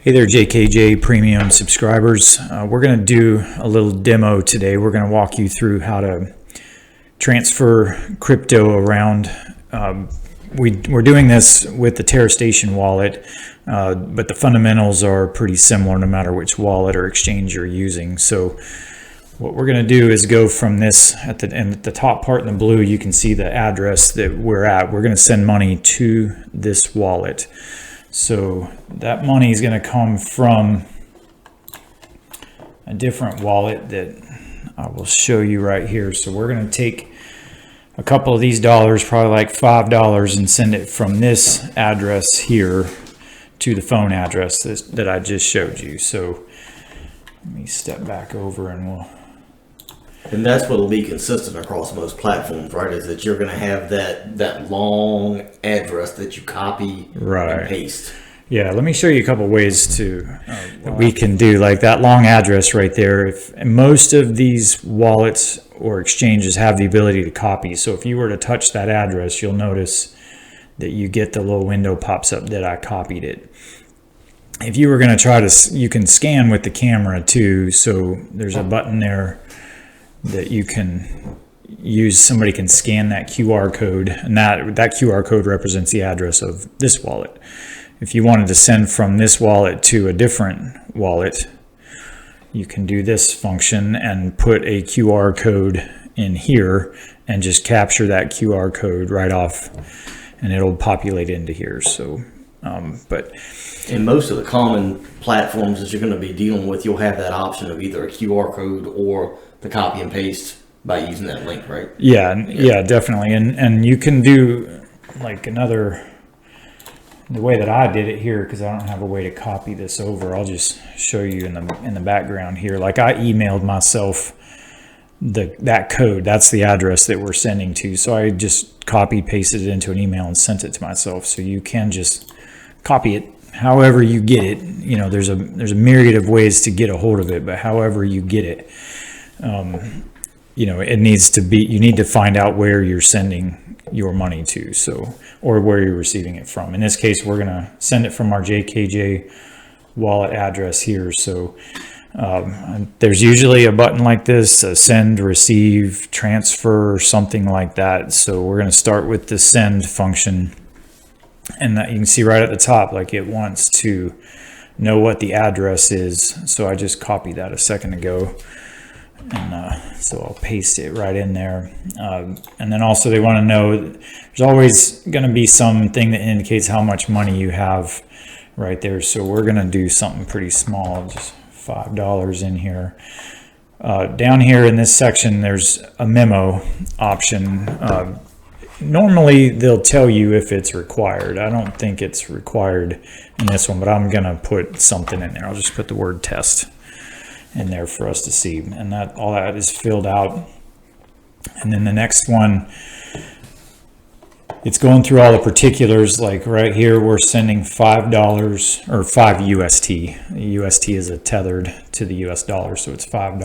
Hey there, JKJ Premium subscribers. We're going to do a little demo today. We're going to walk you through how to transfer crypto around. We're doing this with the TerraStation wallet, but the fundamentals are pretty similar no matter which wallet or exchange you're using. So what we're going to do is go from this, at the top part in the blue, you can see the address that we're at. We're going to send money to this wallet. So that money is going to come from a different wallet that I will show you right here. So we're going to take a couple of these dollars, probably like $5, and send it from this address here to the phone address that I just showed you. So let me step back over and we'll... And that's what'll be consistent across most platforms, right? Is that you're going to have that long address that you copy and paste. Yeah, let me show you a couple ways that we can do like that long address right there. If most of these wallets or exchanges have the ability to copy, so if you were to touch that address, you'll notice that you get the little window pops up that I copied it. If you were going to try to, you can scan with the camera too. So there's a button there that you can use. Somebody can scan that QR code, and that QR code represents the address of this wallet. If you wanted to send from this wallet to a different wallet, you can do this function and put a QR code in here and just capture that QR code right off, and it'll populate into here. So but in most of the common platforms that you're going to be dealing with, you'll have that option of either a QR code or the copy and paste by using that link, right? Yeah, definitely. And you can do like the way that I did it here, because I don't have a way to copy this over. I'll just show you in the background here. Like I emailed myself that code. That's the address that we're sending to. So I just copy pasted it into an email and sent it to myself. So you can just copy it however you get it. You know, there's a myriad of ways to get a hold of it, but however you get it, you know, it needs to be, you need to find out where you're sending your money to, so, or where you're receiving it from. In this case, we're going to send it from our JKJ wallet address here. So there's usually a button like this, a send, receive, transfer, something like that. So we're going to start with the send function, and that you can see right at the top, like it wants to know what the address is. So I just copied that a second ago. And so I'll paste it right in there. And then also they want to know, there's always going to be something that indicates how much money you have right there. So we're going to do something pretty small, just $5 in here. Down here in this section, there's a memo option. Normally they'll tell you if it's required. I don't think it's required in this one, but I'm going to put something in there. I'll just put the word test in there for us to see, and that all that is filled out. And then the next one, it's going through all the particulars. Like right here, we're sending $5 or 5 UST. UST is tethered to the US dollar, so it's $5.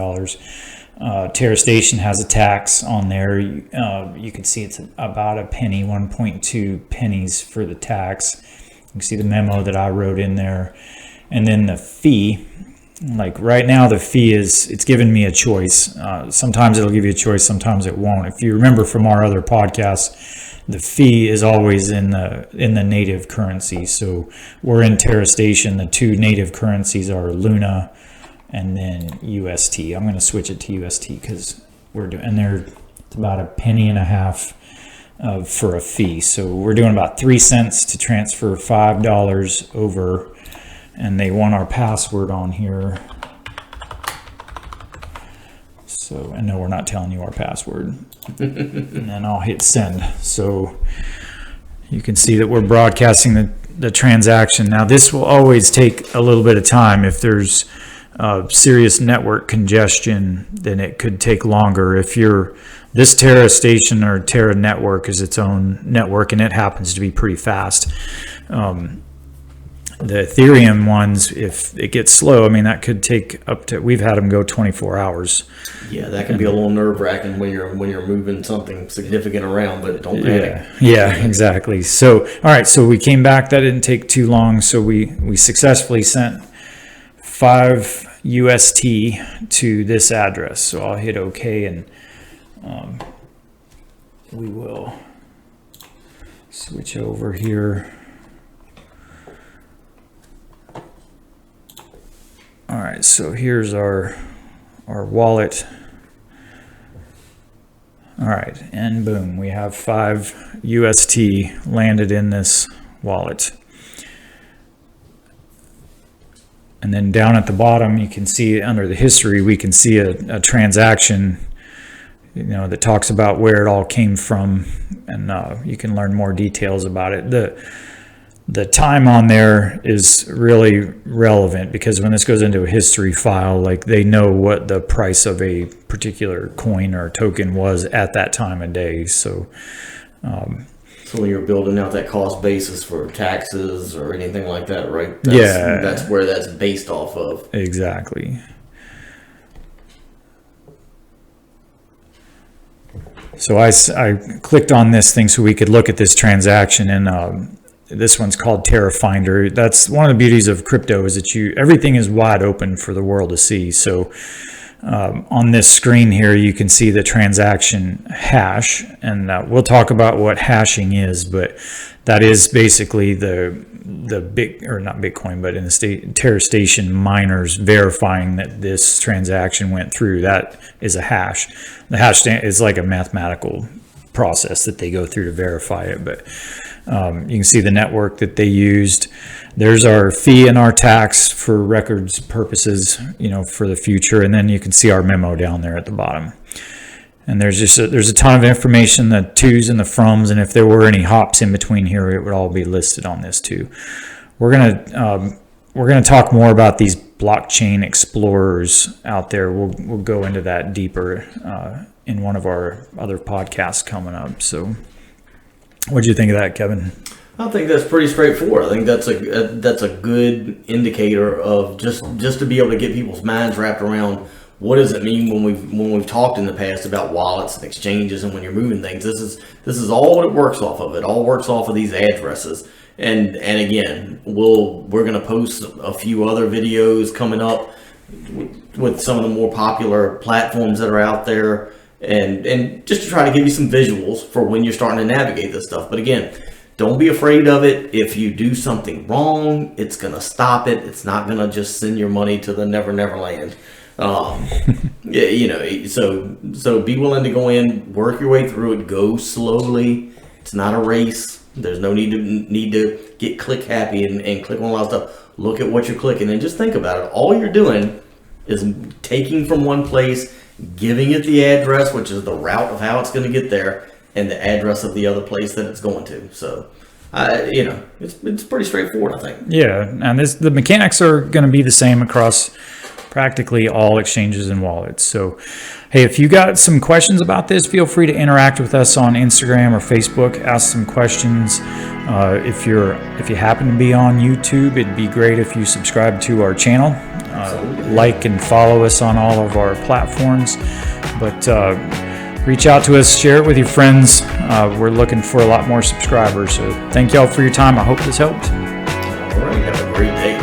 TerraStation has a tax on there. You can see it's about a penny, 1.2 pennies for the tax. You can see the memo that I wrote in there. And then the fee, like right now, the fee it's given me a choice. Sometimes it'll give you a choice, sometimes it won't. If you remember from our other podcasts, the fee is always in the native currency. So we're in TerraStation. The two native currencies are Luna and then UST. I'm going to switch it to UST because it's about a penny and a half for a fee. So we're doing about 3 cents to transfer $5 over. And they want our password on here. So, and no, we're not telling you our password. And then I'll hit send. So you can see that we're broadcasting the transaction. Now this will always take a little bit of time. If there's serious network congestion, then it could take longer. If this TerraStation or Terra network is its own network, and it happens to be pretty fast. The Ethereum ones, if it gets slow, I mean, that could take up to, we've had them go 24 hours. Yeah, that can be a little nerve wracking when you're moving something significant around, but don't panic. Yeah, exactly. So, all right, so we came back. That didn't take too long. So we successfully sent 5 UST to this address. So I'll hit OK, and we will switch over here. All right, so here's our wallet. All right, and boom, we have 5 UST landed in this wallet. And then down at the bottom, you can see under the history, we can see a transaction, that talks about where it all came from, and you can learn more details about it. The time on there is really relevant, because when this goes into a history file, like, they know what the price of a particular coin or token was at that time of day. So when you're building out that cost basis for taxes or anything like that, right? That's where that's based off of. Exactly. So I clicked on this thing so we could look at this transaction, and this one's called Terra Finder. That's one of the beauties of crypto, is that everything is wide open for the world to see. So on this screen here, you can see the transaction hash, and we'll talk about what hashing is, but that is basically the not Bitcoin, but in the Terra Station miners verifying that this transaction went through. That is a hash. The hash is like a mathematical process that they go through to verify it, but you can see the network that they used. There's our fee and our tax for records purposes, for the future. And then you can see our memo down there at the bottom. And there's a ton of information, the to's and the froms, and if there were any hops in between here, it would all be listed on this too. We're gonna talk more about these blockchain explorers out there. We'll go into that deeper in one of our other podcasts coming up. So, what do you think of that, Kevin? I think that's pretty straightforward. I think that's a good indicator of just to be able to get people's minds wrapped around what does it mean when we've talked in the past about wallets and exchanges, and when you're moving things. This is all what it works off of. It all works off of these addresses. And again, we're going to post a few other videos coming up with some of the more popular platforms that are out there, and just to try to give you some visuals for when you're starting to navigate this stuff. But again, don't be afraid of it. If you do something wrong, it's going to stop it. It's not going to just send your money to the Never Land. So be willing to go in, work your way through it, go slowly. It's not a race. There's no need to get click happy and click on a lot of stuff. Look at what you're clicking and just think about it. All you're doing is taking from one place, giving it the address, which is the route of how it's going to get there, and the address of the other place that it's going to. So, it's pretty straightforward, I think. Yeah, and the mechanics are going to be the same across practically all exchanges and wallets. So, hey, if you got some questions about this, feel free to interact with us on Instagram or Facebook. Ask some questions. If you happen to be on YouTube, it'd be great if you subscribe to our channel. Like and follow us on all of our platforms. But reach out to us, share it with your friends. We're looking for a lot more subscribers. So thank y'all for your time. I hope this helped. All right, have a great day.